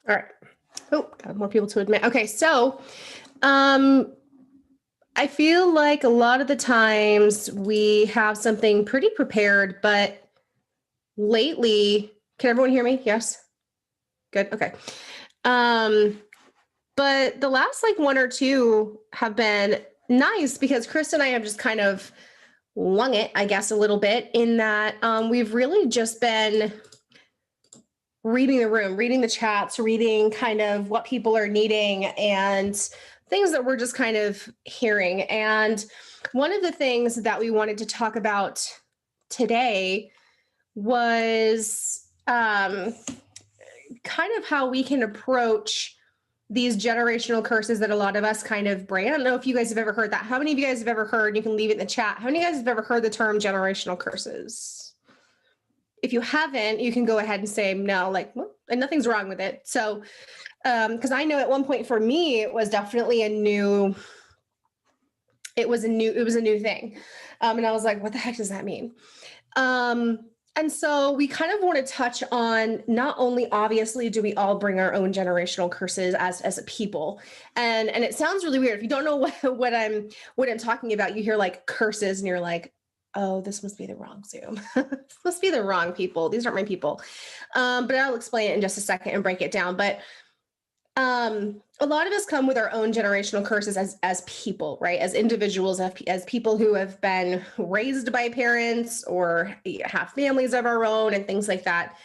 All right. Oh, got more people to admit. Okay, so I feel like a lot of the times we have something pretty prepared, but lately, can everyone hear me? Yes? Good. Okay. But the last like one or two have been nice because Chris and I have just kind of wung it, I guess, a little bit in that we've really just been reading the room, reading the chats, reading kind of what people are needing and things that we're just kind of hearing. And one of the things that we wanted to talk about today was kind of how we can approach these generational curses that a lot of us kind of bring. I don't know if you guys have ever heard that. How many of you guys have ever heard, you can leave it in the chat, how many of you guys have ever heard the term generational curses? If you haven't, you can go ahead and say no, like, well, and nothing's wrong with it. So, because I know at one point for me, it was definitely a new thing. And I was like, what the heck does that mean? And so we kind of want to touch on not only obviously do we all bring our own generational curses as a people, and it sounds really weird if you don't know what I'm talking about. You hear like curses and you're like, oh, this must be the wrong Zoom. This must be the wrong people. These aren't my people. But I'll explain it in just a second and break it down. But a lot of us come with our own generational curses as people, right? As individuals, as people who have been raised by parents or have families of our own and things like that.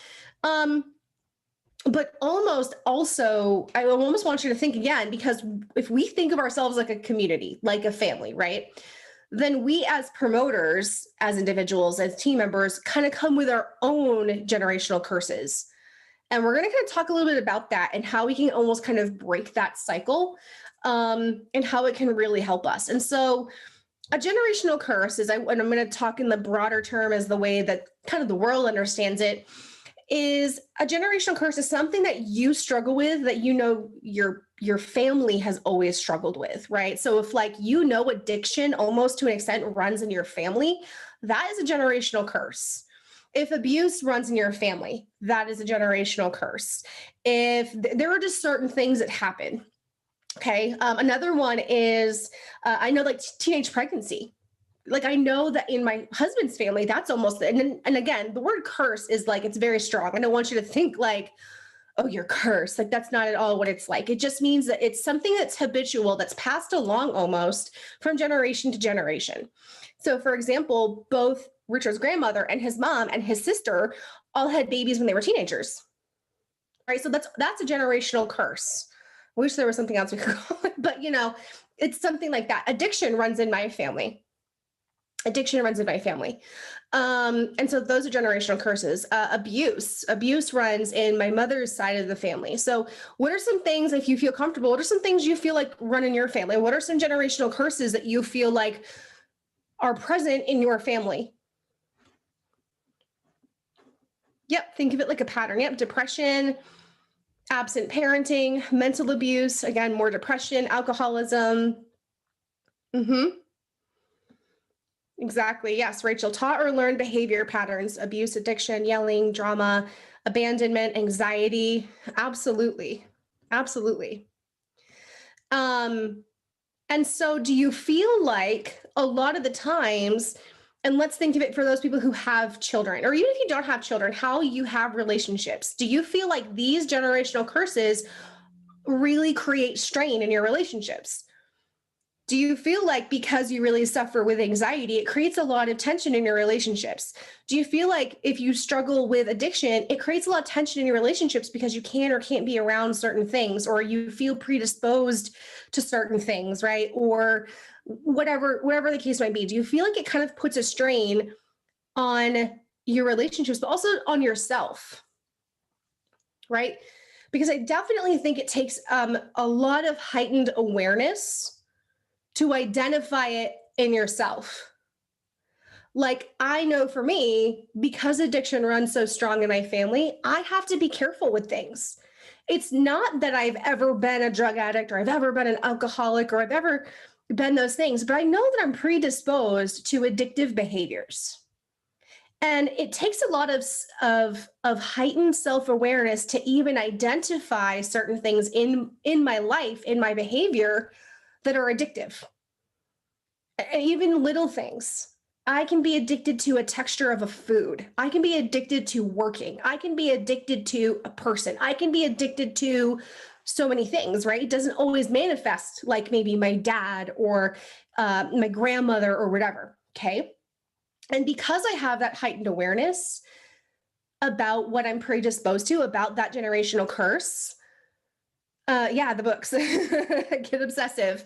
But almost also, I almost want you to think again, because if we think of ourselves like a community, like a family, right? Then we as promoters, as individuals, as team members, kind of come with our own generational curses. And we're going to kind of talk a little bit about that and how we can almost kind of break that cycle and how it can really help us. And so a generational curse is, and I'm going to talk in the broader term as the way that kind of the world understands it, is a generational curse is something that you struggle with that you know your family has always struggled with, right? So if like addiction almost to an extent runs in your family, that is a generational curse. If abuse runs in your family, that is a generational curse. If there are just certain things that happen. Okay. Another one is, I know like teenage pregnancy. Like I know that in my husband's family, that's almost, and again, the word curse is like, it's very strong. I don't want you to think like, oh, you're cursed. Like that's not at all what it's like. It just means that it's something that's habitual, that's passed along almost from generation to generation. So for example, both Richard's grandmother and his mom and his sister all had babies when they were teenagers, right? So that's a generational curse. I wish there was something else we could call it, but it's something like that. Addiction runs in my family. And so those are generational curses. Abuse runs in my mother's side of the family. So what are some things, if you feel comfortable, what are some things you feel like run in your family? What are some generational curses that you feel like are present in your family? Yep. Think of it like a pattern. Yep. Depression, absent parenting, mental abuse, again, more depression, alcoholism. Exactly. Yes, Rachel. Taught or learned behavior patterns, abuse, addiction, yelling, drama, abandonment, anxiety. Absolutely. And so do you feel like a lot of the times, and let's think of it for those people who have children, or even if you don't have children, how you have relationships, do you feel like these generational curses really create strain in your relationships? Do you feel like because you really suffer with anxiety, it creates a lot of tension in your relationships? Do you feel like if you struggle with addiction, it creates a lot of tension in your relationships because you can or can't be around certain things, or you feel predisposed to certain things, right? Or whatever the case might be. Do you feel like it kind of puts a strain on your relationships, but also on yourself, right? Because I definitely think it takes a lot of heightened awareness to identify it in yourself. Like I know for me, because addiction runs so strong in my family, I have to be careful with things. It's not that I've ever been a drug addict or I've ever been an alcoholic or I've ever been those things, but I know that I'm predisposed to addictive behaviors. And it takes a lot of heightened self-awareness to even identify certain things in my life, in my behavior, that are addictive. Even little things. I can be addicted to a texture of a food. I can be addicted to working. I can be addicted to a person. I can be addicted to so many things, right? It doesn't always manifest like maybe my dad or my grandmother or whatever. Okay. And because I have that heightened awareness about what I'm predisposed to, about that generational curse, the books get obsessive.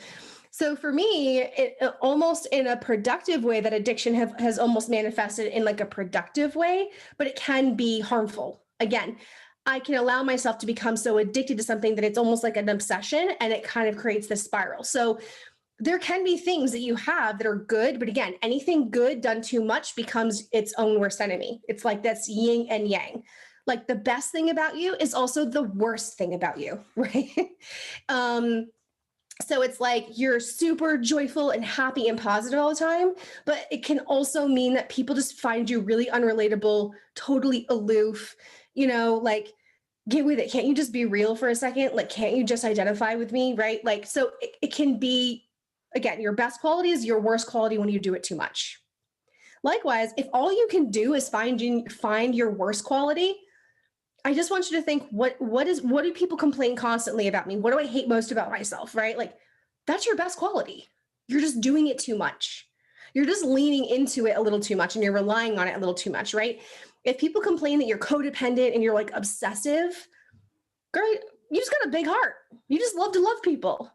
So for me, it almost in a productive way, that addiction has almost manifested in like a productive way, but it can be harmful. Again, I can allow myself to become so addicted to something that it's almost like an obsession, and it kind of creates this spiral. So there can be things that you have that are good, but again, anything good done too much becomes its own worst enemy. It's like that's yin and yang. Like the best thing about you is also the worst thing about you, right? So it's like you're super joyful and happy and positive all the time, but it can also mean that people just find you really unrelatable, totally aloof, like, get with it. Can't you just be real for a second? Like, can't you just identify with me? Right? Like, so it can be, again, your best quality is your worst quality when you do it too much. Likewise, if all you can do is find your worst quality, I just want you to think, what do people complain constantly about me? What do I hate most about myself? Right? Like, that's your best quality. You're just doing it too much. You're just leaning into it a little too much, and you're relying on it a little too much, right? If people complain that you're codependent and you're like obsessive, great. You just got a big heart. You just love to love people,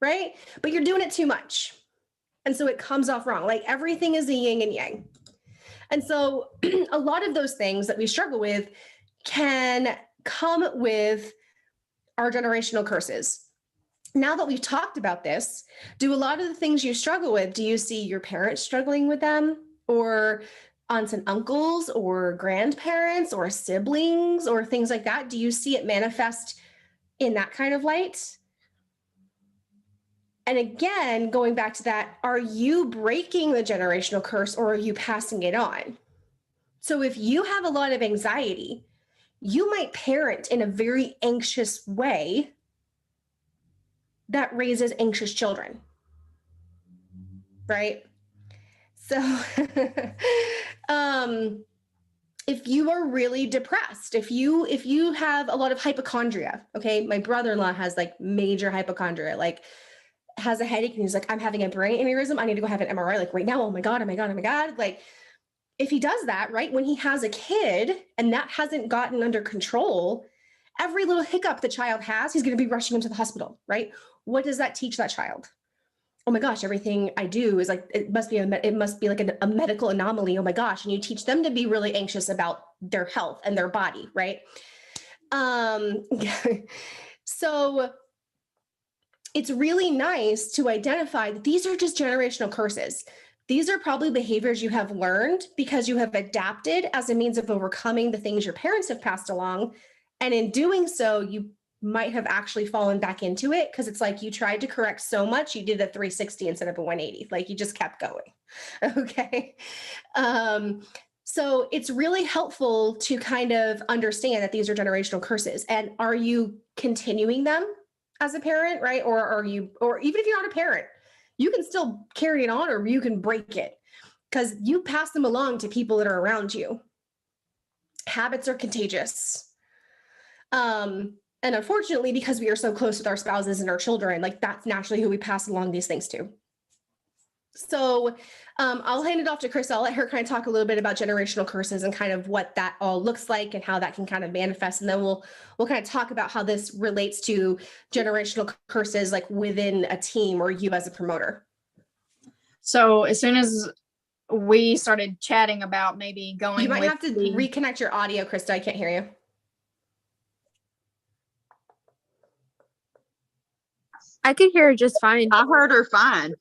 right? But you're doing it too much. And so it comes off wrong. Like everything is a yin and yang. And so a lot of those things that we struggle with can come with our generational curses. Now that we've talked about this, do a lot of the things you struggle with, do you see your parents struggling with them, or aunts and uncles, or grandparents, or siblings, or things like that? Do you see it manifest in that kind of light? And again, going back to that, are you breaking the generational curse, or are you passing it on? So if you have a lot of anxiety, you might parent in a very anxious way that raises anxious children, right? So if you are really depressed, if you have a lot of hypochondria, okay, my brother-in-law has like major hypochondria, like has a headache and he's like, I'm having a brain aneurysm, I need to go have an MRI like right now. Oh my God. Like, if he does that, right, when he has a kid and that hasn't gotten under control, every little hiccup the child has, he's going to be rushing him to the hospital, right? What does that teach that child? Oh my gosh, everything I do is like, it must be like a medical anomaly. Oh my gosh. And you teach them to be really anxious about their health and their body, right? So it's really nice to identify that these are just generational curses. These are probably behaviors you have learned because you have adapted as a means of overcoming the things your parents have passed along. And in doing so, you might have actually fallen back into it because it's like you tried to correct so much, you did a 360 instead of a 180. Like you just kept going. Okay. So it's really helpful to kind of understand that these are generational curses. And are you continuing them as a parent, right? Or even if you're not a parent, you can still carry it on, or you can break it because you pass them along to people that are around you. Habits are contagious. And unfortunately, because we are so close with our spouses and our children, like that's naturally who we pass along these things to. So I'll hand it off to Chris. I'll let her kind of talk a little bit about generational curses and kind of what that all looks like and how that can kind of manifest. And then we'll kind of talk about how this relates to generational curses, like within a team or you as a promoter. So as soon as we started chatting about maybe going, you might have to reconnect your audio, Krista. I can't hear you. I could hear her just fine. I heard her fine.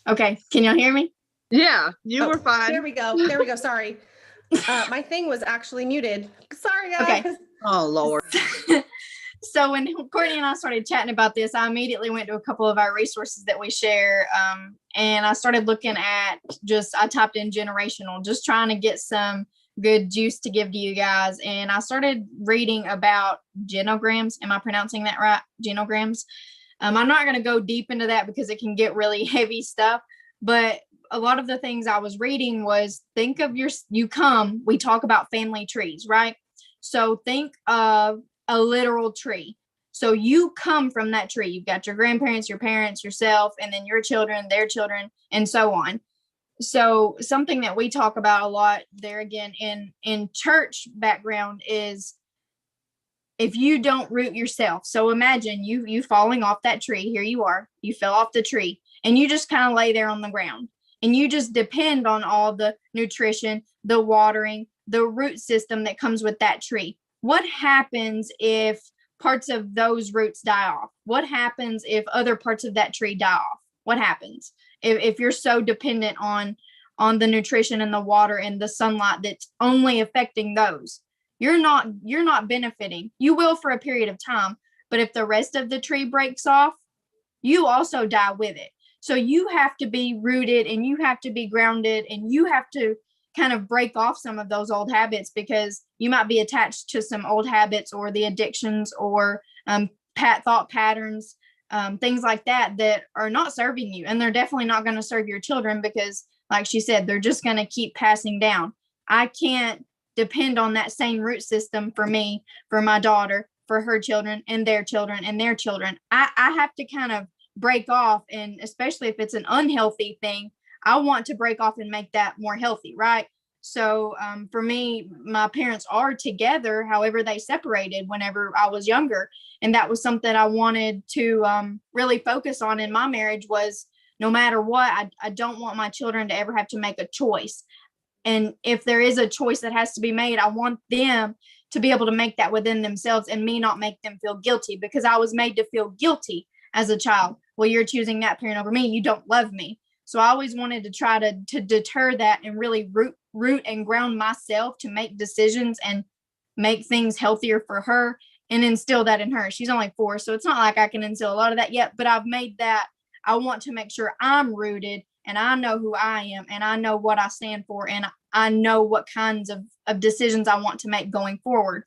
Okay. Can y'all hear me? Yeah, you were fine. There we go. Sorry. My thing was actually muted. Sorry, guys. Okay. Oh, Lord. So when Courtney and I started chatting about this, I immediately went to a couple of our resources that we share. And I started looking at I typed in generational, just trying to get some good juice to give to you guys. And I started reading about genograms. Am I pronouncing that right? Genograms. I'm not going to go deep into that because it can get really heavy stuff. But a lot of the things I was reading was think of we talk about family trees, right? So think of a literal tree. So you come from that tree. You've got your grandparents, your parents, yourself, and then your children, their children, and so on. So something that we talk about a lot there again in church background is if you don't root yourself. So imagine you falling off that tree. Here you are. You fell off the tree and you just kind of lay there on the ground and you just depend on all the nutrition, the watering, the root system that comes with that tree. What happens if parts of those roots die off? What happens if other parts of that tree die off? What happens if you're so dependent on the nutrition and the water and the sunlight that's only affecting those? You're not benefiting. You will for a period of time, but if the rest of the tree breaks off, you also die with it. So you have to be rooted and you have to be grounded and you have to kind of break off some of those old habits because you might be attached to some old habits or the addictions or thought patterns, things like that are not serving you. And they're definitely not going to serve your children because, like she said, they're just going to keep passing down. I can't depend on that same root system for me, for my daughter, for her children and their children and their children. I have to kind of break off, and especially if it's an unhealthy thing, I want to break off and make that more healthy, right? So for me, my parents are together, however they separated whenever I was younger. And that was something I wanted to really focus on in my marriage was no matter what, I don't want my children to ever have to make a choice. And if there is a choice that has to be made, I want them to be able to make that within themselves and me not make them feel guilty because I was made to feel guilty as a child. Well, you're choosing that parent over me. You don't love me. So I always wanted to try to deter that and really root and ground myself to make decisions and make things healthier for her and instill that in her. She's only 4, so it's not like I can instill a lot of that yet, but I've made that. I want to make sure I'm rooted and I know who I am and I know what I stand for and I know what kinds of decisions I want to make going forward.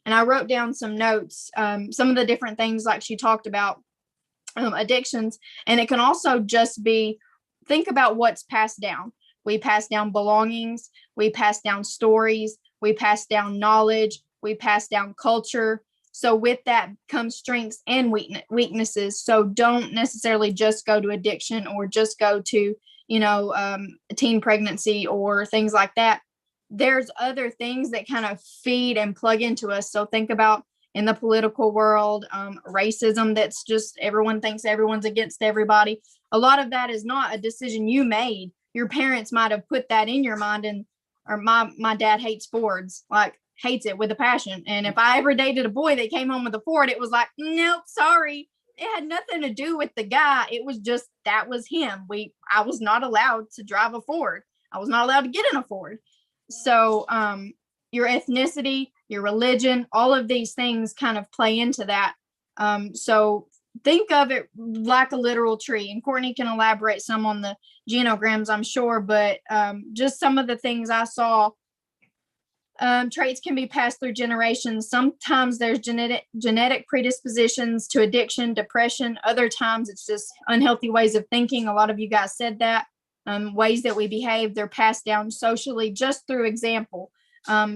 And I wrote down some notes, some of the different things like she talked about, addictions. And it can also just be, think about what's passed down. We pass down belongings, we pass down stories, we pass down knowledge, we pass down culture. So with that comes strengths and weaknesses. So don't necessarily just go to addiction or just go to, teen pregnancy or things like that. There's other things that kind of feed and plug into us. So think about in the political world, racism, that's just everyone thinks everyone's against everybody. A lot of that is not a decision you made. Your parents might have put that in your mind or my dad hates Fords, like hates it with a passion. And if I ever dated a boy that came home with a Ford, it was like, nope, sorry. It had nothing to do with the guy. It was just, that was him. I was not allowed to drive a Ford. I was not allowed to get in a Ford. So your ethnicity, your religion, all of these things kind of play into that. So think of it like a literal tree. And Courtney can elaborate some on the genograms, I'm sure, but just some of the things I saw. Traits can be passed through generations. Sometimes there's genetic predispositions to addiction, depression. Other times it's just unhealthy ways of thinking. A lot of you guys said that. Ways that we behave, they're passed down socially just through example.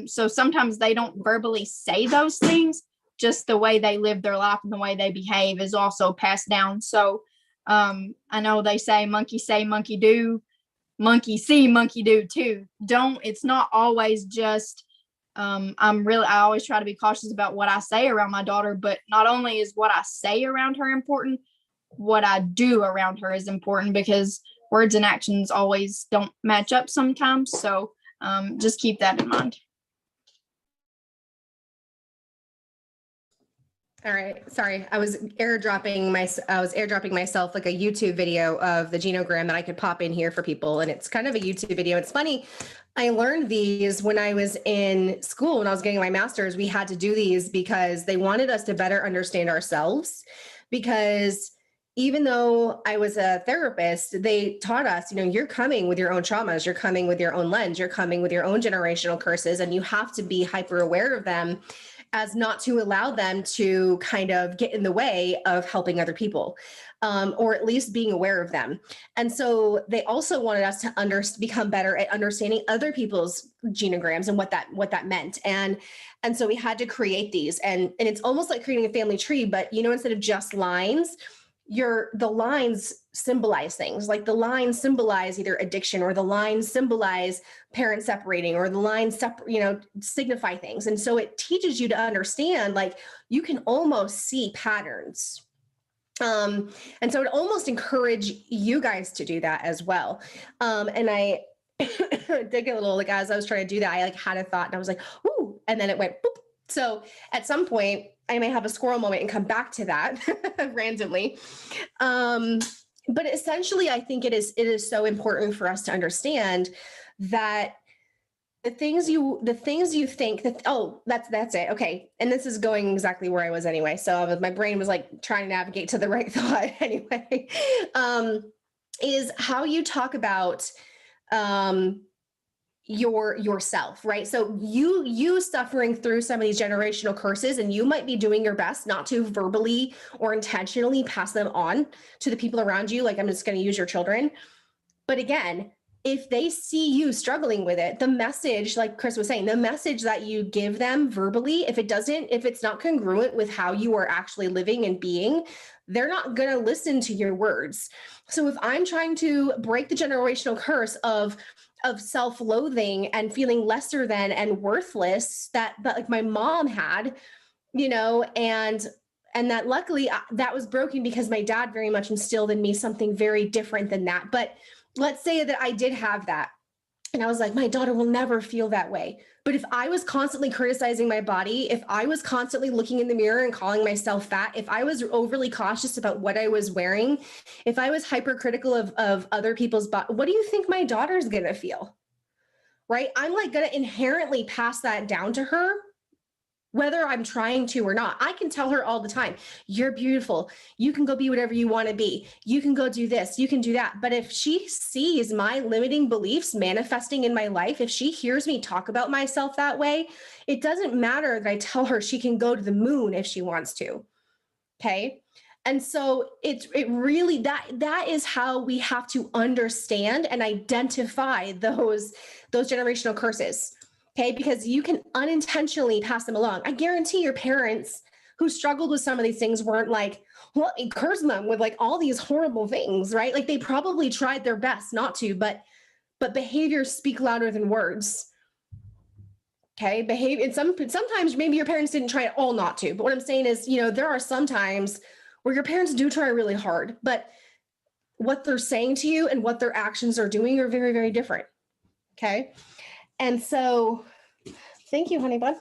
So sometimes they don't verbally say those things, just the way they live their life and the way they behave is also passed down. So I know they say, monkey do, monkey see, monkey do too. It's not always just, I always try to be cautious about what I say around my daughter, but not only is what I say around her important, what I do around her is important because words and actions always don't match up sometimes. So just keep that in mind. All right. Sorry. I was airdropping myself like a YouTube video of the genogram that I could pop in here for people. And it's kind of a YouTube video. It's funny. I learned these when I was in school, when I was getting my master's. We had to do these because they wanted us to better understand ourselves. Because even though I was a therapist, they taught us, you're coming with your own traumas, you're coming with your own lens, you're coming with your own generational curses, and you have to be hyper aware of them as not to allow them to kind of get in the way of helping other people, or at least being aware of them. And so they also wanted us to become better at understanding other people's genograms and what that meant. And so we had to create these, and it's almost like creating a family tree, but instead of just lines, the lines symbolize things. Like the lines symbolize either addiction, or the lines symbolize parents separating, or the lines signify things. And so it teaches you to understand, like, you can almost see patterns. And so it almost encourage you guys to do that as well. And I did get a little, like, as I was trying to do that, I had a thought, and I was like, ooh, and then it went boop. So at some point I may have a squirrel moment and come back to that randomly. But essentially, I think it is so important for us to understand that the things you think that, oh, that's it. Okay. And this is going exactly where I was anyway. So my brain was like trying to navigate to the right thought anyway, is how you talk about, yourself, right? So you suffering through some of these generational curses, and you might be doing your best not to verbally or intentionally pass them on to the people around you. Like, I'm just going to use your children. But again, if they see you struggling with it, the message, like Chris was saying, the message that you give them verbally, if it's not congruent with how you are actually living and being, they're not going to listen to your words. So if I'm trying to break the generational curse of self-loathing and feeling lesser than and worthless that like my mom had, and that luckily that was broken because my dad very much instilled in me something very different than that. But let's say that I did have that, and I was like, my daughter will never feel that way. But if I was constantly criticizing my body, if I was constantly looking in the mirror and calling myself fat, if I was overly cautious about what I was wearing, if I was hypercritical of other people's body, what do you think my daughter's going to feel? Right? I'm like going to inherently pass that down to her, whether I'm trying to or not. I can tell her all the time, you're beautiful. You can go be whatever you want to be. You can go do this. You can do that. But if she sees my limiting beliefs manifesting in my life, if she hears me talk about myself that way, it doesn't matter that I tell her she can go to the moon if she wants to. Okay. And so it really, that is how we have to understand and identify those generational curses. Okay, because you can unintentionally pass them along. I guarantee your parents who struggled with some of these things weren't like, well, curse them with like all these horrible things, right? Like they probably tried their best not to, but behaviors speak louder than words. Okay, behavior. And sometimes maybe your parents didn't try at all not to. But what I'm saying is, there are some times where your parents do try really hard, but what they're saying to you and what their actions are doing are very, very different. Okay. And so, thank you, honey bun.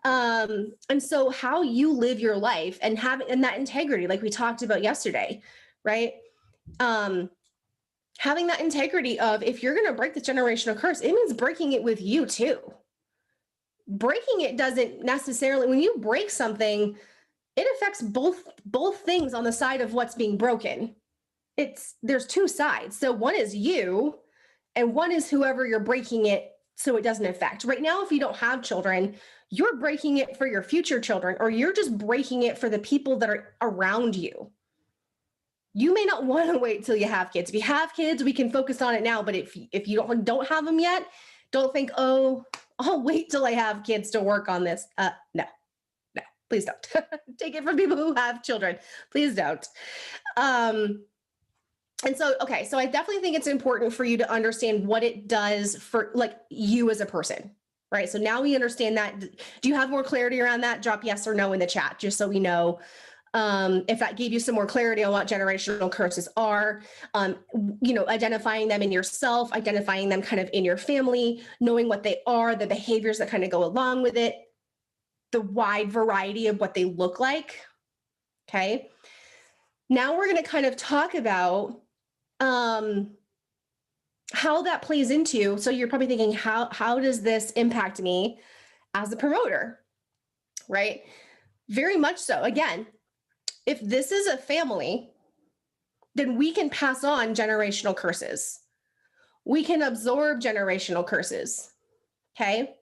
And so how you live your life and that integrity, like we talked about yesterday, right? Having that integrity of, if you're going to break the generational curse, it means breaking it with you too. Breaking it doesn't necessarily, when you break something, it affects both things on the side of what's being broken. There's two sides. So one is you, and one is whoever you're breaking it so it doesn't affect. Right now, if you don't have children, you're breaking it for your future children, or you're just breaking it for the people that are around you. You may not want to wait till you have kids. If you have kids, we can focus on it now. But if you don't have them yet, don't think, oh, I'll wait till I have kids to work on this. No, please don't. Take it from people who have children. Please don't. And so, okay, so I definitely think it's important for you to understand what it does for like you as a person, right? So now we understand that. Do you have more clarity around that? Drop yes or no in the chat, just so we know if that gave you some more clarity on what generational curses are, identifying them in yourself, identifying them kind of in your family, knowing what they are, the behaviors that kind of go along with it. the wide variety of what they look like. Okay. Now we're going to kind of talk about how that plays into. So you're probably thinking, how does this impact me as a promoter? Right? Very much so. Again, if this is a family, then we can pass on generational curses. We can absorb generational curses. Okay.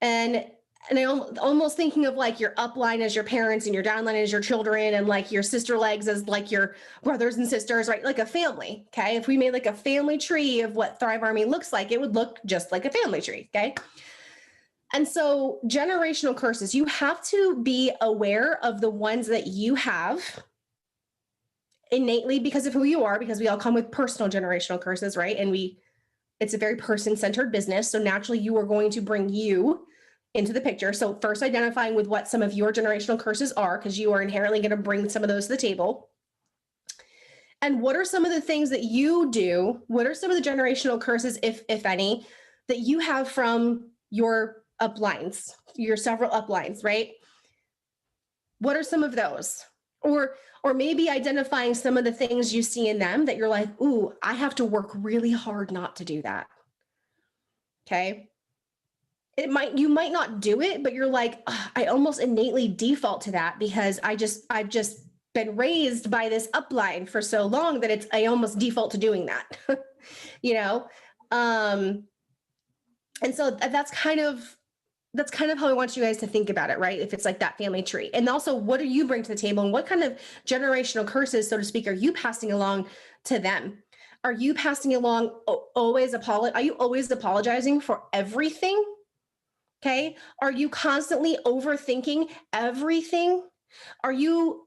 And I'm almost thinking of like your upline as your parents and your downline as your children, and like your sister legs as like your brothers and sisters, right? Like a family. Okay. If we made like a family tree of what Thrive Army looks like, it would look just like a family tree. Okay. And so generational curses, you have to be aware of the ones that you have innately because of who you are, because we all come with personal generational curses, right? And it's a very person-centered business. So naturally you are going to bring you into the picture. So first identifying with what some of your generational curses are, because you are inherently going to bring some of those to the table. And what are some of the things that you do? What are some of the generational curses, if any, that you have from your uplines, your several uplines, right? What are some of those? Or maybe identifying some of the things you see in them that you're like, ooh, I have to work really hard not to do that. Okay. You might not do it, but you're like, I almost innately default to that because I've just been raised by this upline for so long that I almost default to doing that, you know? And so that's kind of how I want you guys to think about it, right? If it's like that family tree. And also, what do you bring to the table and what kind of generational curses, so to speak, are you passing along to them? Are you passing along are you always apologizing for everything? Okay. Are you constantly overthinking everything? Are you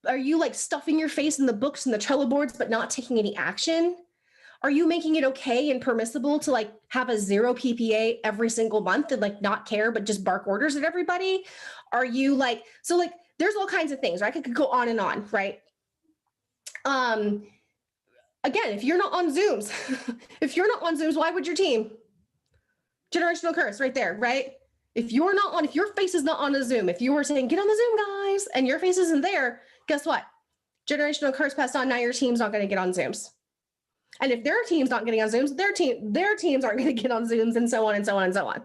like stuffing your face in the books and the Trello boards, but not taking any action? Are you making it okay and permissible to like have a 0 PPA every single month and like not care, but just bark orders at everybody? Are you like, so like, there's all kinds of things, right? I could go on and on, right? Again, if you're not on Zooms, why would your team? Generational curse right there, right? If your face is not on a Zoom, if you were saying, get on the Zoom, guys, and your face isn't there, guess what? Generational curse passed on. Now your team's not going to get on Zooms. And if their team's not getting on Zooms, their teams aren't going to get on Zooms, and so on and so on and so on.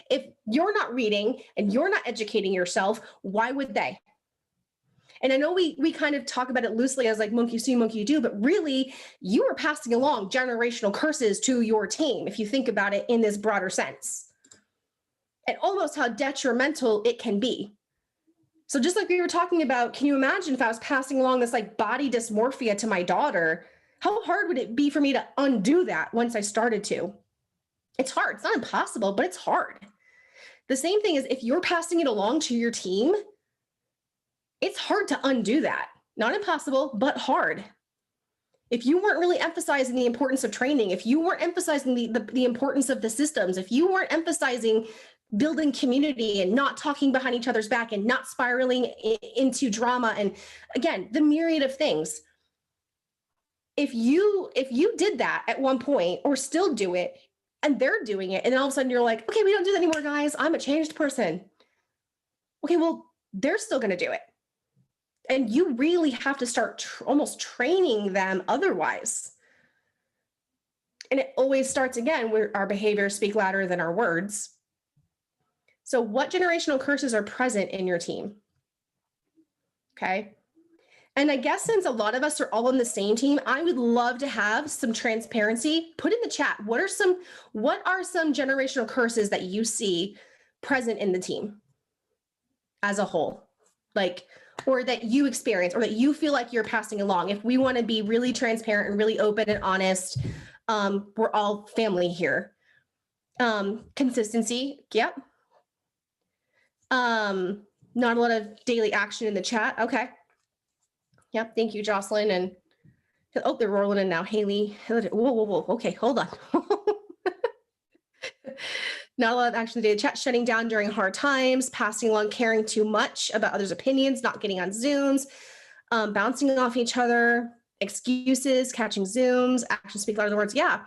If you're not reading and you're not educating yourself, why would they? And I know we kind of talk about it loosely as like monkey see, monkey do, but really you are passing along generational curses to your team if you think about it in this broader sense. And almost how detrimental it can be. So just like we were talking about, can you imagine if I was passing along this like body dysmorphia to my daughter? How hard would it be for me to undo that once I started to? It's hard. It's not impossible, but it's hard. The same thing is if you're passing it along to your team, it's hard to undo that. Not impossible, but hard. If you weren't really emphasizing the importance of training, if you weren't emphasizing the importance of the systems, if you weren't emphasizing building community and not talking behind each other's back and not spiraling into drama, and again, the myriad of things. If you did that at one point or still do it and they're doing it, and then all of a sudden you're like, okay, we don't do that anymore, guys. I'm a changed person. Okay, well, they're still going to do it. And you really have to start almost training them otherwise. And it always starts again where our behaviors speak louder than our words. So what generational curses are present in your team? Okay. And I guess since a lot of us are all on the same team, I would love to have some transparency. Put in the chat, what are some generational curses that you see present in the team as a whole? Like, or that you experience, or that you feel like you're passing along. If we want to be really transparent and really open and honest, we're all family here. Consistency, yep. Not a lot of daily action in the chat. Okay. Yep. Thank you, Jocelyn. And oh, they're rolling in now. Haley. Whoa. Okay, hold on. Not a lot of action in the daily chat. Shutting down during hard times, passing along, caring too much about others' opinions, not getting on Zooms, bouncing off each other, excuses, catching Zooms, actions speak louder than words. Yeah.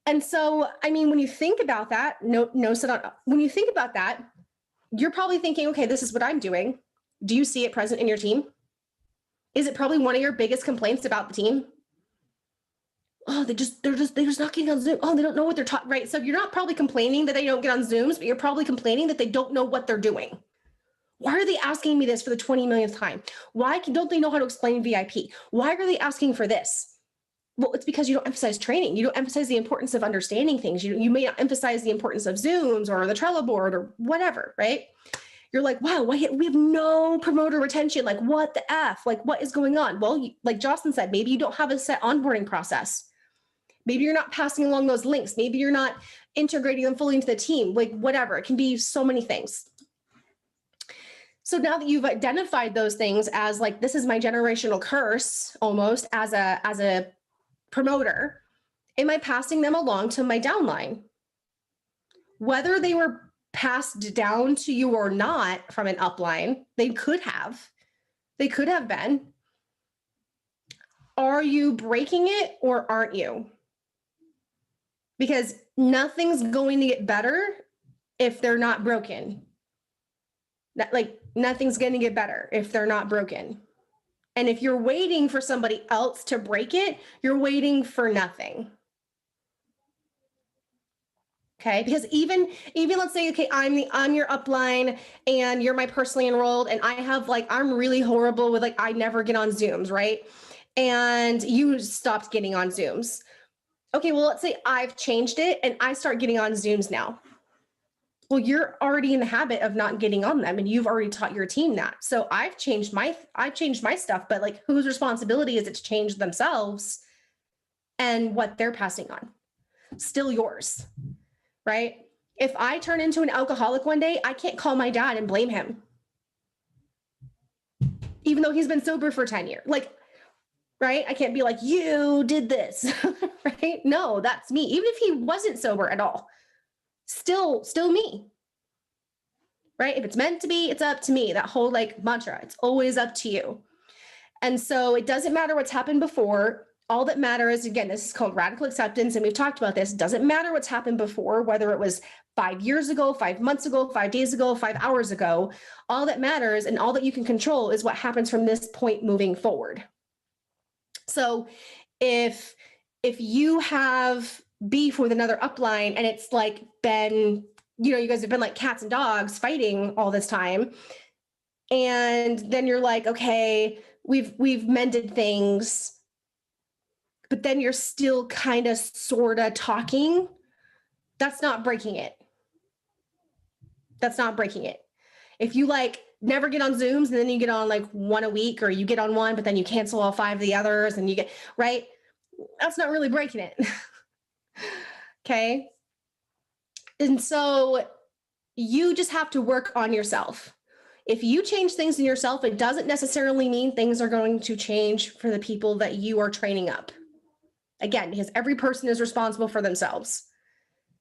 And so, I mean, when you think about that, when you think about that, you're probably thinking, okay, this is what I'm doing. Do you see it present in your team? Is it probably one of your biggest complaints about the team? Oh, they're just not getting on Zoom. Oh, they don't know what they're talking, right? So you're not probably complaining that they don't get on Zooms, but you're probably complaining that they don't know what they're doing. Why are they asking me this for the 20 millionth time? Why don't they know how to explain VIP? Why are they asking for this? Well, it's because you don't emphasize training. You don't emphasize the importance of understanding things. You may not emphasize the importance of Zooms or the Trello board or whatever, right? You're like, wow, we have no promoter retention. Like, what the F? Like, what is going on? Well, like Jocelyn said, maybe you don't have a set onboarding process. Maybe you're not passing along those links. Maybe you're not integrating them fully into the team, like whatever. It can be so many things. So now that you've identified those things as like, this is my generational curse almost as a promoter, am I passing them along to my downline? Whether they were passed down to you or not from an upline, they could have been. Are you breaking it or aren't you? Because nothing's going to get better if they're not broken. Like nothing's going to get better if they're not broken. And if you're waiting for somebody else to break it, you're waiting for nothing. Okay, because even let's say, okay, I'm your upline and you're my personally enrolled and I have like, I'm really horrible with like, I never get on Zooms, right? And you stopped getting on Zooms. Okay, well, let's say I've changed it and I start getting on Zooms now. Well, you're already in the habit of not getting on them and you've already taught your team that. So I've changed my stuff, but like whose responsibility is it to change themselves and what they're passing on? Still yours, right? If I turn into an alcoholic one day, I can't call my dad and blame him. Even though he's been sober for 10 years. Like, right? I can't be like, you did this, right? No, that's me. Even if he wasn't sober at all, still me, right? If it's meant to be, it's up to me. That whole like mantra, it's always up to you. And so it doesn't matter what's happened before. All that matters, again, this is called radical acceptance. And we've talked about this. It doesn't matter what's happened before, whether it was 5 years ago, 5 months ago, 5 days ago, 5 hours ago. All that matters and all that you can control is what happens from this point moving forward. So if you have beef with another upline and it's like been, you guys have been like cats and dogs fighting all this time. And then you're like, okay, we've mended things, but then you're still kind of sort of talking. That's not breaking it. That's not breaking it. If you like never get on Zooms and then you get on like one a week, or you get on one, but then you cancel all 5 of the others and you get, right? That's not really breaking it. Okay. And so you just have to work on yourself. If you change things in yourself, it doesn't necessarily mean things are going to change for the people that you are training up. Again, because every person is responsible for themselves.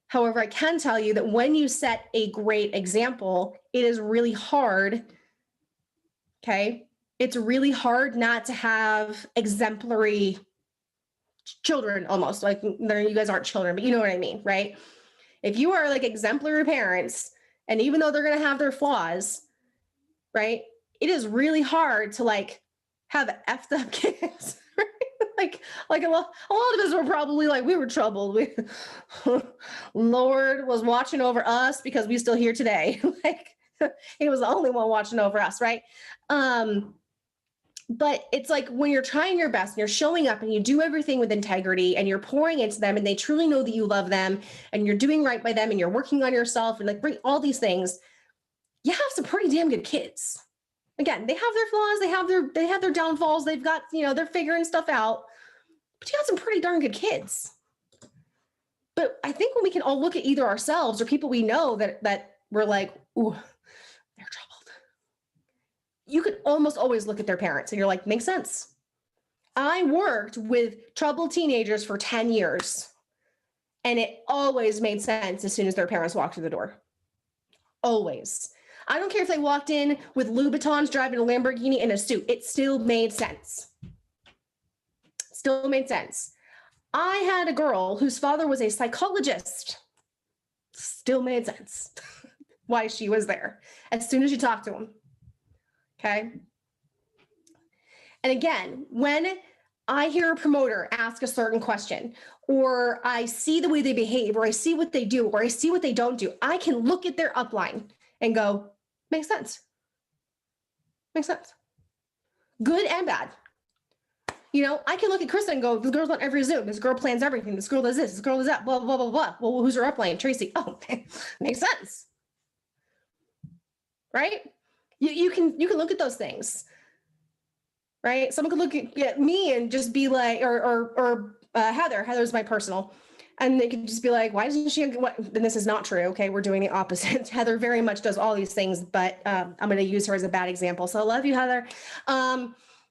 However, I can tell you that when you set a great example, it is really hard. Okay. It's really hard not to have exemplary children, almost like you guys aren't children, but you know what I mean, right? If you are like exemplary parents, and even though they're going to have their flaws, right? It is really hard to like have effed up kids. Like a lot of us were probably like, we were troubled. Lord was watching over us because we still here today. Like he was the only one watching over us, right? But it's like when you're trying your best and you're showing up and you do everything with integrity and you're pouring into them and they truly know that you love them and you're doing right by them and you're working on yourself and like bring all these things, you have some pretty damn good kids. Again, they have their flaws, they have their downfalls, they've got, they're figuring stuff out, but you got some pretty darn good kids. But I think when we can all look at either ourselves or people we know that we're like, ooh, they're troubled. You could almost always look at their parents and you're like, makes sense. I worked with troubled teenagers for 10 years and it always made sense as soon as their parents walked through the door. Always. I don't care if they walked in with Louboutins driving a Lamborghini in a suit. It still made sense. Still made sense. I had a girl whose father was a psychologist. Still made sense. why she was there as soon as you talk to him. Okay. And again, when I hear a promoter ask a certain question, or I see the way they behave, or I see what they do, or I see what they don't do, I can look at their upline and go, makes sense. Makes sense. Good and bad. You know, I can look at Krista and go, this girl's on every Zoom. This girl plans everything. This girl does this. This girl does that. Blah, blah, blah, blah. Well, who's her upline? Tracy. Oh, makes sense. Right? You can look at those things. Right? Someone could look at me and just be like, or Heather's my personal. And they could just be like, why doesn't she, what? And this is not true. Okay. We're doing the opposite. Heather very much does all these things, but I'm going to use her as a bad example. So I love you, Heather.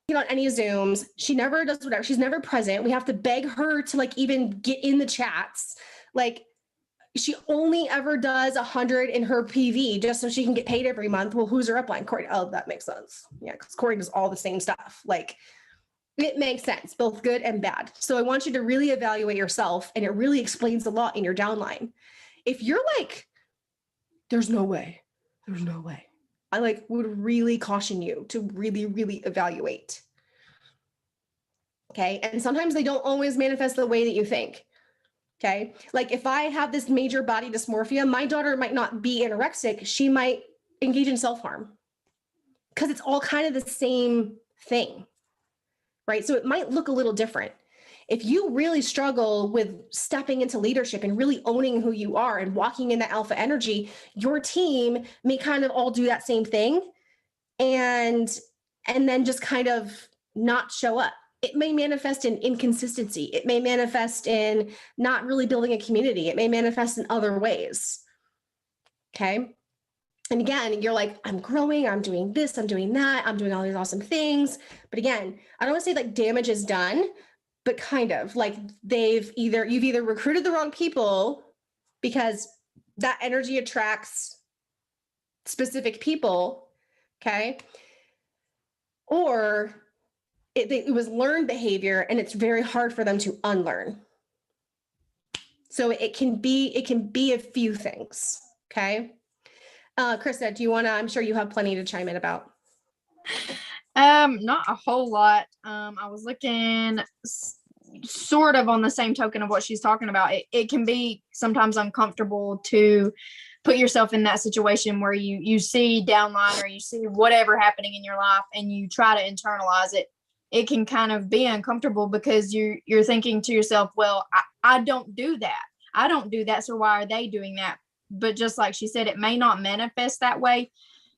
You know, on any Zooms, she never does whatever. She's never present. We have to beg her to like even get in the chats. Like she only ever does 100 in her PV just so she can get paid every month. Well, who's her upline? Corey. Oh, that makes sense. Yeah. Because Corey does all the same stuff. Like it makes sense, both good and bad. So I want you to really evaluate yourself, and it really explains a lot in your downline. If you're like, there's no way, I like would really caution you to really, really evaluate. Okay. And sometimes they don't always manifest the way that you think. Okay. Like if I have this major body dysmorphia, my daughter might not be anorexic. She might engage in self-harm because it's all kind of the same thing. Right? So it might look a little different. If you really struggle with stepping into leadership and really owning who you are and walking in that alpha energy, your team may kind of all do that same thing and then just kind of not show up. It may manifest in inconsistency. It may manifest in not really building a community. It may manifest in other ways. Okay. And again, you're like, I'm growing, I'm doing this, I'm doing that, I'm doing all these awesome things. But again, I don't want to say like damage is done, but kind of like you've either recruited the wrong people because that energy attracts specific people. Okay. Or it was learned behavior and it's very hard for them to unlearn. So it can be a few things. Okay. Krista, do you want to, I'm sure you have plenty to chime in about. Not a whole lot. I was looking sort of on the same token of what she's talking about. It can be sometimes uncomfortable to put yourself in that situation where you see downline or you see whatever happening in your life and you try to internalize it. It can kind of be uncomfortable because you're thinking to yourself, well, I don't do that. I don't do that. So why are they doing that? But just like she said, it may not manifest that way.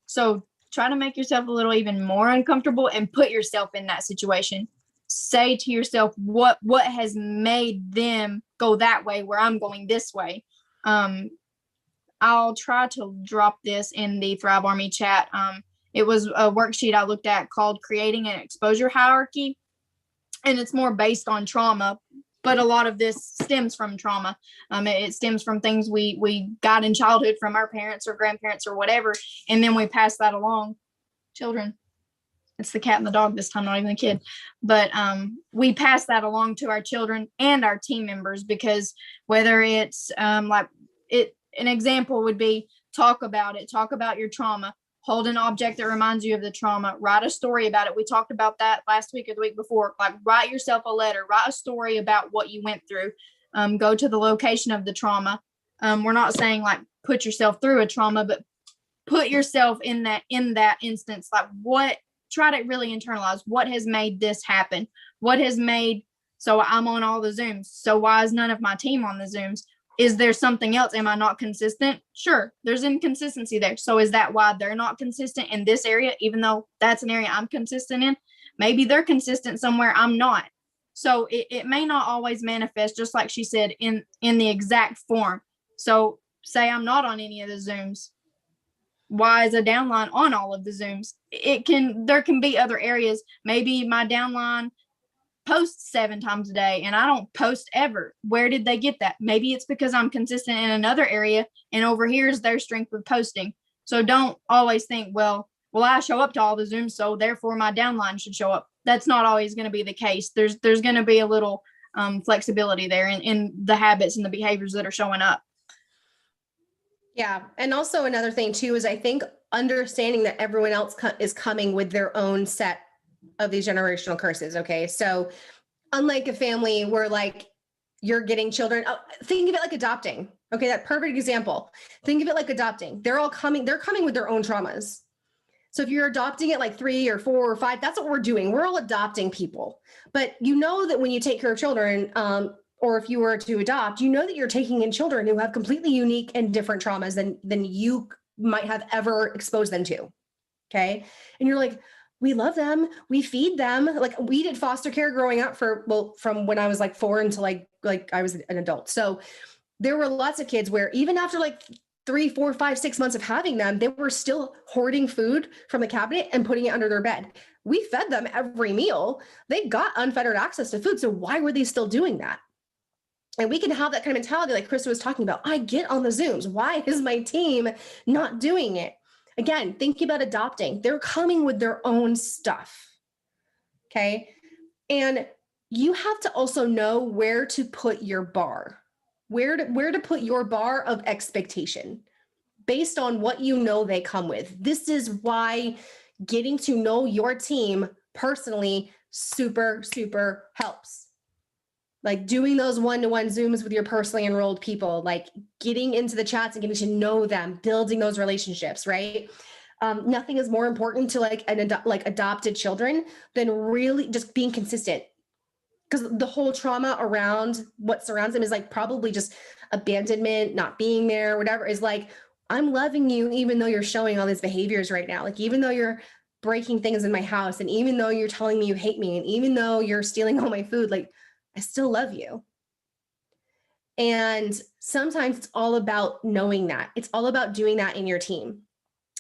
So try to make yourself a little even more uncomfortable and put yourself in that situation. Say to yourself, what has made them go that way where I'm going this way? I'll try to drop this in the Thrive Army chat. It was a worksheet I looked at called Creating an Exposure Hierarchy. And it's more based on trauma, but a lot of this stems from trauma. It stems from things we got in childhood from our parents or grandparents or whatever. And then we pass that along. Children. It's the cat and the dog this time, not even the kid. But we pass that along to our children and our team members, because whether it's an example would be talk about your trauma, hold an object that reminds you of the trauma, write a story about it. We talked about that last week or the week before. Like, write yourself a letter, write a story about what you went through. Go to the location of the trauma. We're not saying like put yourself through a trauma, but put yourself in that instance. Like, try to really internalize what has made this happen. What has made, so I'm on all the Zooms. So why is none of my team on the Zooms? Is there something else? Am I not consistent? Sure, there's inconsistency there. So is that why they're not consistent in this area, even though that's an area I'm consistent in? Maybe they're consistent somewhere I'm not. So it may not always manifest, just like she said, in the exact form. So say I'm not on any of the Zooms. Why is a downline on all of the Zooms? There can be other areas. Maybe my downline post 7 times a day and I don't post ever. Where did they get that? Maybe it's because I'm consistent in another area and over here is their strength with posting. So don't always think, well, I show up to all the Zooms, so therefore my downline should show up. That's not always going to be the case. There's going to be a little flexibility there in the habits and the behaviors that are showing up. Yeah. And also another thing too, is I think understanding that everyone else is coming with their own set of these generational curses. Okay. So unlike a family where like you're getting children, think of it like adopting. Okay. That perfect example. Think of it like adopting. They're coming with their own traumas. So if you're adopting at like 3 or 4 or 5, that's what we're doing. We're all adopting people. But you know that when you take care of children, or if you were to adopt, you know that you're taking in children who have completely unique and different traumas than you might have ever exposed them to. Okay. And you're like, we love them. We feed them. Like we did foster care growing up from when I was like 4 until like I was an adult. So there were lots of kids where even after like 3, 4, 5, 6 months of having them, they were still hoarding food from the cabinet and putting it under their bed. We fed them every meal. They got unfettered access to food. So why were they still doing that? And we can have that kind of mentality like Krista was talking about. I get on the Zooms. Why is my team not doing it? Again, thinking about adopting. They're coming with their own stuff. Okay. And you have to also know where to put your bar, where to put your bar of expectation based on what you know they come with. This is why getting to know your team personally super, super helps. Like doing those one-to-one Zooms with your personally enrolled people, like getting into the chats and getting to know them, building those relationships, right? Nothing is more important to like adopted children than really just being consistent. Because the whole trauma around what surrounds them is like probably just abandonment, not being there, whatever, is like, I'm loving you even though you're showing all these behaviors right now. Like even though you're breaking things in my house, and even though you're telling me you hate me, and even though you're stealing all my food, like I still love you. And sometimes it's all about knowing that. It's all about doing that in your team.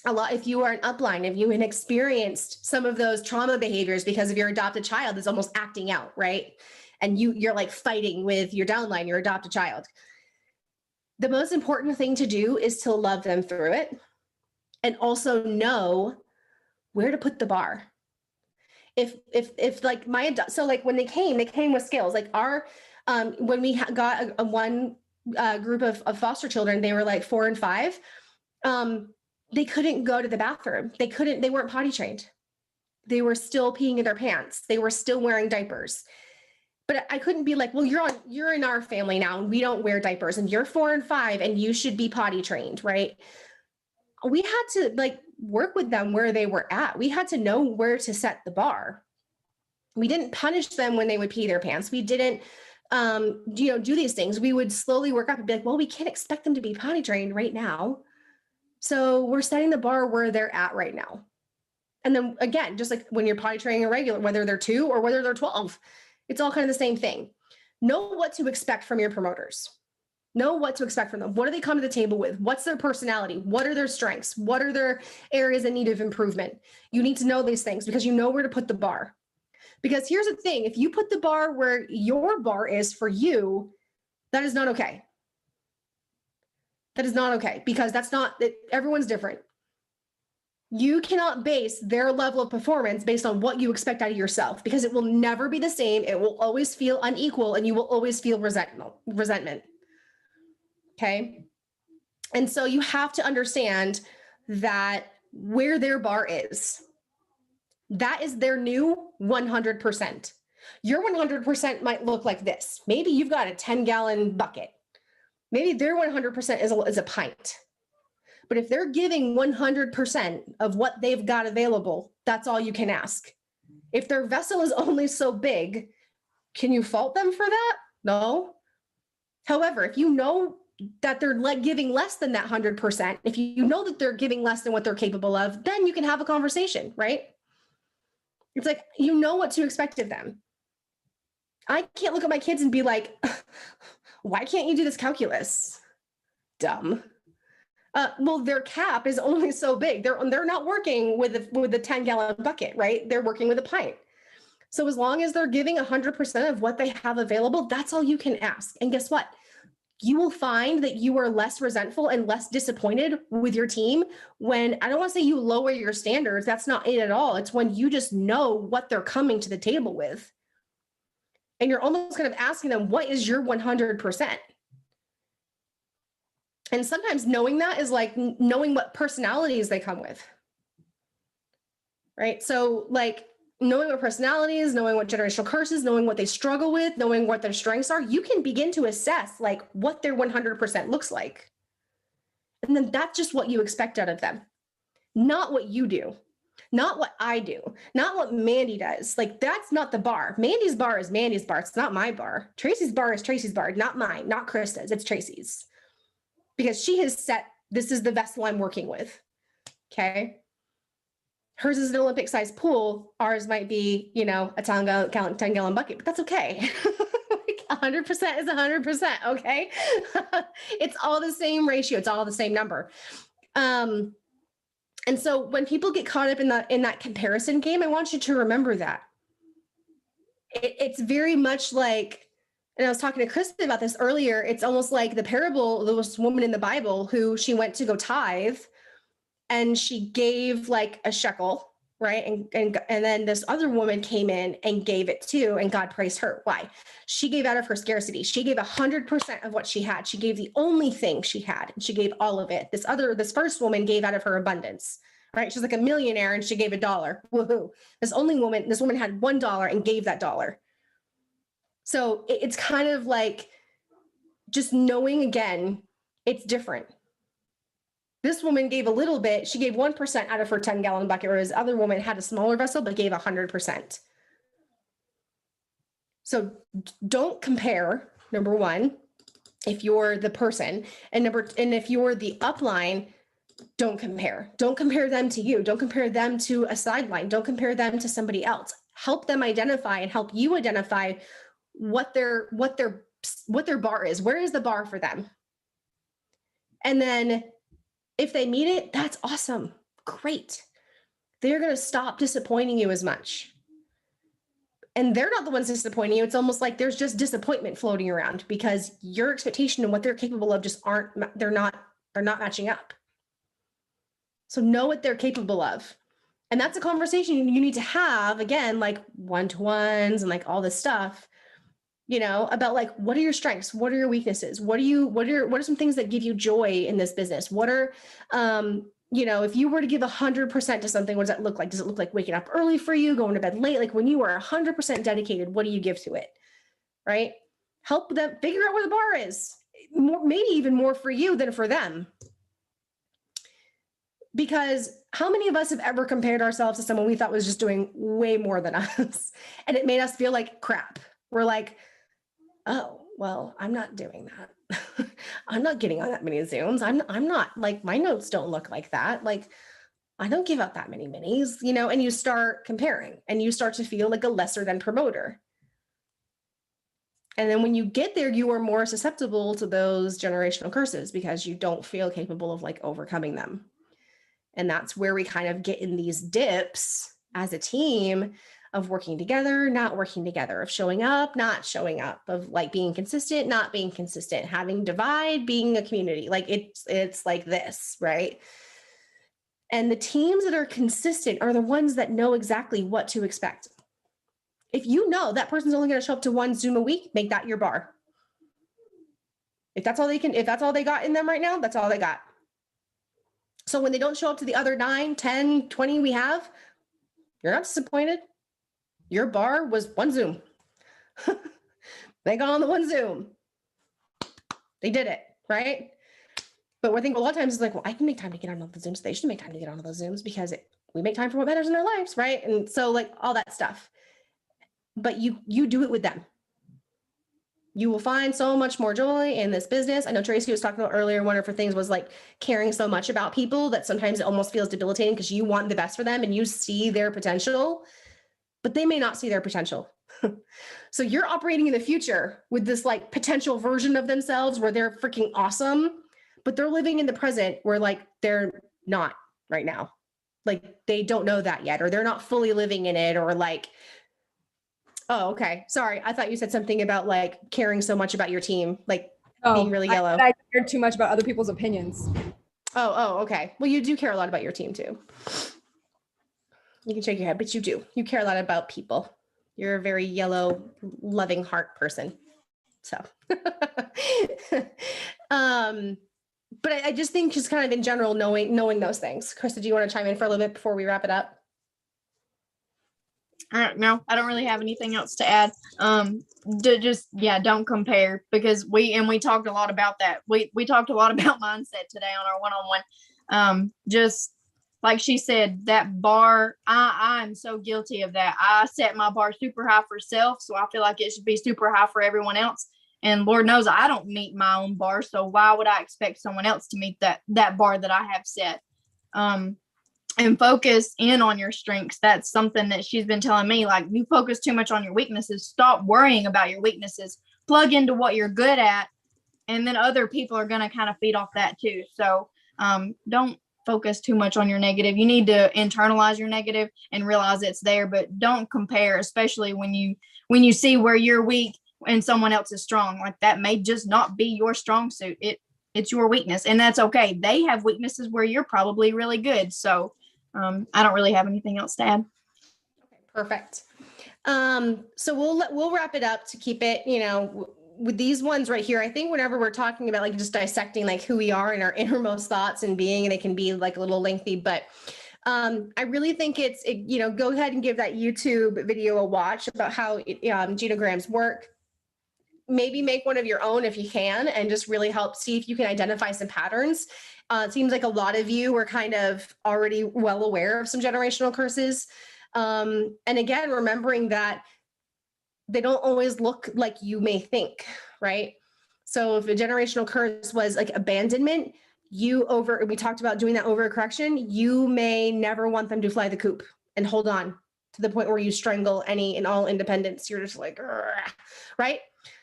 If you are an upline, if you have experienced some of those trauma behaviors because of your adopted child is almost acting out, right? And you're like fighting with your downline, your adopted child. The most important thing to do is to love them through it and also know where to put the bar. If like so like when they came with scales. Like when we got one group of foster children, they were like 4 and 5. They couldn't go to the bathroom. They weren't potty trained. They were still peeing in their pants. They were still wearing diapers. But I couldn't be like, well, you're in our family now and we don't wear diapers and you're 4 and 5 and you should be potty trained, right? We had to like work with them where they were at. We had to know where to set the bar. We didn't punish them when they would pee their pants. We didn't, do these things. We would slowly work up and be like, well, we can't expect them to be potty trained right now. So we're setting the bar where they're at right now. And then again, just like when you're potty training a regular, whether they're 2 or whether they're 12, it's all kind of the same thing. Know what to expect from your promoters. Know what to expect from them. What do they come to the table with? What's their personality? What are their strengths? What are their areas in need of improvement? You need to know these things because you know where to put the bar. Because here's the thing, if you put the bar where your bar is for you, that is not okay. That is not okay because everyone's different. You cannot base their level of performance based on what you expect out of yourself because it will never be the same. It will always feel unequal and you will always feel resentment. Okay. And so you have to understand that where their bar is, that is their new 100%. Your 100% might look like this. Maybe you've got a 10-gallon bucket. Maybe their 100% is a pint. But if they're giving 100% of what they've got available, that's all you can ask. If their vessel is only so big, can you fault them for that? No. However, if you know that they're giving less than that 100%, if you know that they're giving less than what they're capable of, then you can have a conversation, right? It's like, you know what to expect of them. I can't look at my kids and be like, why can't you do this calculus? Dumb. Well, their cap is only so big. They're not working with a 10-gallon bucket, right? They're working with a pint. So as long as they're giving 100% of what they have available, that's all you can ask. And guess what? You will find that you are less resentful and less disappointed with your team when, I don't want to say you lower your standards. That's not it at all. It's when you just know what they're coming to the table with. And you're almost kind of asking them, what is your 100%? And sometimes knowing that is like knowing what personalities they come with. Right? So like knowing what personalities, knowing what generational curses, knowing what they struggle with, knowing what their strengths are, you can begin to assess like what their 100% looks like. And then that's just what you expect out of them. Not what you do, not what I do, not what Mandy does. Like that's not the bar. Mandy's bar is Mandy's bar. It's not my bar. Tracy's bar is Tracy's bar, not mine, not Krista's. It's Tracy's. Because she has set, this is the vessel I'm working with. Okay. Hers is an Olympic sized pool. Ours might be, you know, a 10-gallon bucket, but that's okay. Like 100% is 100%. Okay. It's all the same ratio. It's all the same number. And so when people get caught up in that comparison game, I want you to remember that it's very much like, and I was talking to Kristen about this earlier. It's almost like the parable, there was a woman in the Bible who she went to go tithe and she gave like a shekel, right? And then this other woman came in and gave it too, and God praised her. Why? She gave out of her scarcity. She gave 100% of what she had. She gave the only thing she had, and she gave all of it. This first woman gave out of her abundance, right? She's like a millionaire and she gave $1. Woohoo. This woman had $1 and gave that dollar. So it's kind of like just knowing, again, it's different. This woman gave a little bit. She gave 1% out of her 10-gallon bucket, whereas the other woman had a smaller vessel, but gave 100%. So don't compare, number one, if you're the person, and if you're the upline, don't compare. Don't compare them to you. Don't compare them to a sideline. Don't compare them to somebody else. Help them identify and help you identify what their bar is. Where is the bar for them? And then if they meet it, that's awesome. Great. They're going to stop disappointing you as much. And they're not the ones disappointing you. It's almost like there's just disappointment floating around because your expectation and what they're capable of just they're not matching up. So know what they're capable of. And that's a conversation you need to have, again, like one-to-ones and like all this stuff, you know, about like, what are your strengths? What are your weaknesses? What are some things that give you joy in this business? What are, you know, if you were to give 100% to something, what does that look like? Does it look like waking up early for you, going to bed late? Like when you are 100% dedicated, what do you give to it? Right? Help them figure out where the bar is. Maybe even more for you than for them. Because how many of us have ever compared ourselves to someone we thought was just doing way more than us? And it made us feel like crap. We're like, oh, well, I'm not doing that. I'm not getting on that many Zooms. I'm not, like, my notes don't look like that. Like, I don't give out that many minis, you know, and you start comparing and you start to feel like a lesser than promoter. And then when you get there, you are more susceptible to those generational curses because you don't feel capable of like overcoming them. And that's where we kind of get in these dips as a team of working together, not working together, of showing up, not showing up, of like being consistent, not being consistent, having divide, being a community. Like it's like this, right? And the teams that are consistent are the ones that know exactly what to expect. If you know that person's only going to show up to one Zoom a week, make that your bar. If that's all they got in them right now, that's all they got. So when they don't show up to the other 9, 10, 20 we have, you're not disappointed. Your bar was one Zoom. They got on the one Zoom. They did it, right? But we're thinking a lot of times it's like, well, I can make time to get on all the Zooms. They should make time to get on all those Zooms because we make time for what matters in their lives, right? And so like all that stuff. But you do it with them. You will find so much more joy in this business. I know Tracy was talking about earlier, one of her things was like caring so much about people that sometimes it almost feels debilitating because you want the best for them and you see their potential, but they may not see their potential. So you're operating in the future with this like potential version of themselves where they're freaking awesome, but they're living in the present where like they're not right now. Like they don't know that yet, or they're not fully living in it, or like, oh, okay. Sorry. I thought you said something about like caring so much about your team, like being really yellow. I cared too much about other people's opinions. Oh, okay. Well, you do care a lot about your team too. You can shake your head, but you do. You care a lot about people. You're a very yellow, loving heart person. So, but I just think just kind of in general, knowing those things. Krista, do you want to chime in for a little bit before we wrap it up? No, I don't really have anything else to add. Don't compare, because we talked a lot about that. We talked a lot about mindset today on our one-on-one. Just like she said, that bar, I'm so guilty of that. I set my bar super high for self, so I feel like it should be super high for everyone else. And Lord knows I don't meet my own bar, so why would I expect someone else to meet that bar that I have set? And focus in on your strengths. That's something that she's been telling me. Like, you focus too much on your weaknesses. Stop worrying about your weaknesses. Plug into what you're good at, and then other people are going to kind of feed off that too. So don't focus too much on your negative. You need to internalize your negative and realize it's there, but don't compare, especially when you see where you're weak and someone else is strong. Like, that may just not be your strong suit. It's your weakness, and that's okay. They have weaknesses where you're probably really good. So I don't really have anything else to add. Okay, perfect. So we'll wrap it up to keep it, with these ones right here. I think whenever we're talking about like just dissecting like who we are and our innermost thoughts and being, and it can be like a little lengthy, but I really think go ahead and give that YouTube video a watch about how genograms work. Maybe make one of your own if you can, and just really help see if you can identify some patterns. It seems like a lot of you were kind of already well aware of some generational curses. And again, remembering that they don't always look like you may think, right? So if a generational curse was like abandonment, we talked about doing that overcorrection, you may never want them to fly the coop and hold on to the point where you strangle any and all independence. You're just like, right?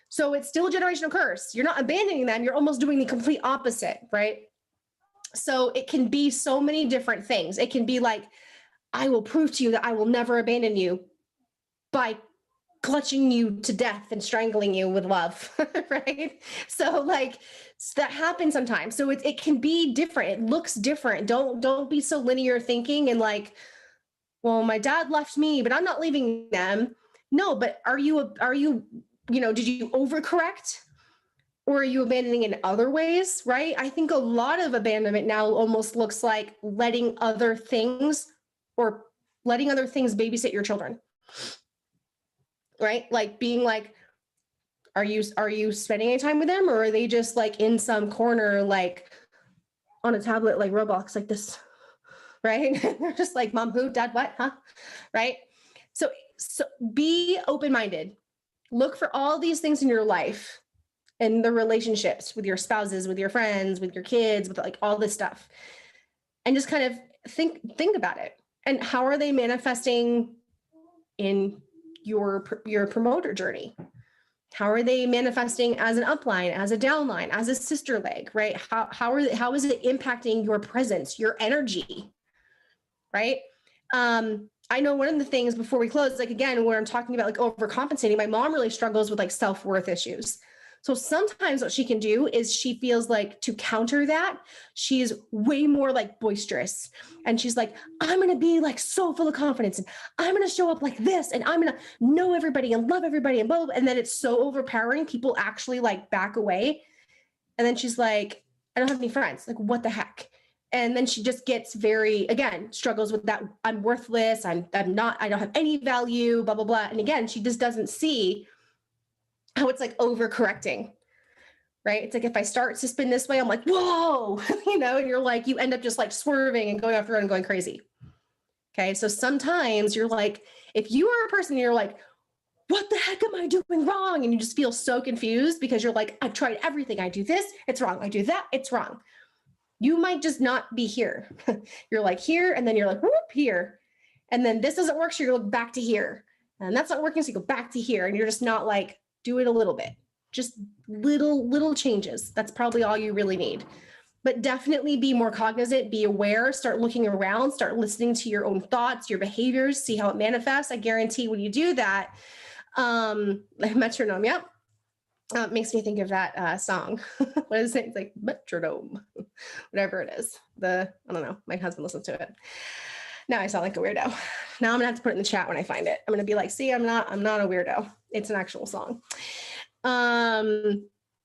So it's still a generational curse. You're not abandoning them. You're almost doing the complete opposite, right? So it can be so many different things. It can be like, I will prove to you that I will never abandon you by clutching you to death and strangling you with love, right? So like that happens sometimes. So it can be different. It looks different. Don't be so linear thinking and like, well, my dad left me, but I'm not leaving them. No, but are you, did you overcorrect? Or are you abandoning in other ways, right? I think a lot of abandonment now almost looks like letting other things babysit your children, right? Like being like, are you spending any time with them, or are they just like in some corner, like on a tablet, like Roblox, like this, right? They're just like, mom, who, dad, what, huh? Right? So be open-minded. Look for all these things in your life and the relationships with your spouses, with your friends, with your kids, with like all this stuff. And just kind of think about it. And how are they manifesting in your promoter journey? How are they manifesting as an upline, as a downline, as a sister leg, right? How is it impacting your presence, your energy, right? I know one of the things before we close, like again, where I'm talking about like overcompensating, my mom really struggles with like self-worth issues. So sometimes what she can do is she feels like to counter that, she's way more like boisterous. And she's like, I'm going to be like so full of confidence and I'm going to show up like this and I'm going to know everybody and love everybody and blah, blah, blah. And then it's so overpowering. People actually like back away. And then she's like, I don't have any friends. Like, what the heck? And then she just gets struggles with that. I'm worthless. I don't have any value, blah, blah, blah. And again, she just doesn't see how it's like overcorrecting, right? It's like, if I start to spin this way, I'm like, whoa, and you're like, you end up just like swerving and going off the road and going crazy. Okay. So sometimes you're like, if you are a person, you're like, what the heck am I doing wrong? And you just feel so confused because you're like, I've tried everything. I do this, it's wrong. I do that, it's wrong. You might just not be here. You're like here, and then you're like, whoop, here. And then this doesn't work. So you go back to here. And that's not working. So you go back to here. And you're just not like, do it a little bit. Just little changes. That's probably all you really need. But definitely be more cognizant, be aware, start looking around, start listening to your own thoughts, your behaviors, see how it manifests. I guarantee when you do that, like metronome, yep. Makes me think of that song. What is it? It's like metronome, whatever it is. I don't know. My husband listens to it. Now I sound like a weirdo. Now I'm gonna have to put it in the chat when I find it. I'm gonna be like, see, I'm not a weirdo. It's an actual song.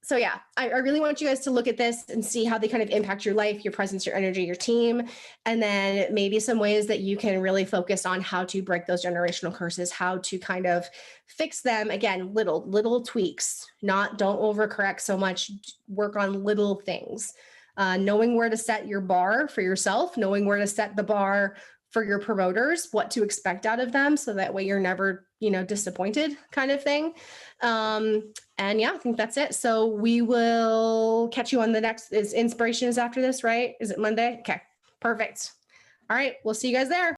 So yeah, I really want you guys to look at this and see how they kind of impact your life, your presence, your energy, your team, and then maybe some ways that you can really focus on how to break those generational curses, how to kind of fix them. Again, little tweaks, don't overcorrect so much, work on little things. Knowing where to set your bar for yourself, knowing where to set the bar for your promoters, what to expect out of them. So that way you're never, disappointed kind of thing. And yeah, I think that's it. So we will catch you on the next, inspiration is after this, right? Is it Monday? Okay, perfect. All right. We'll see you guys there.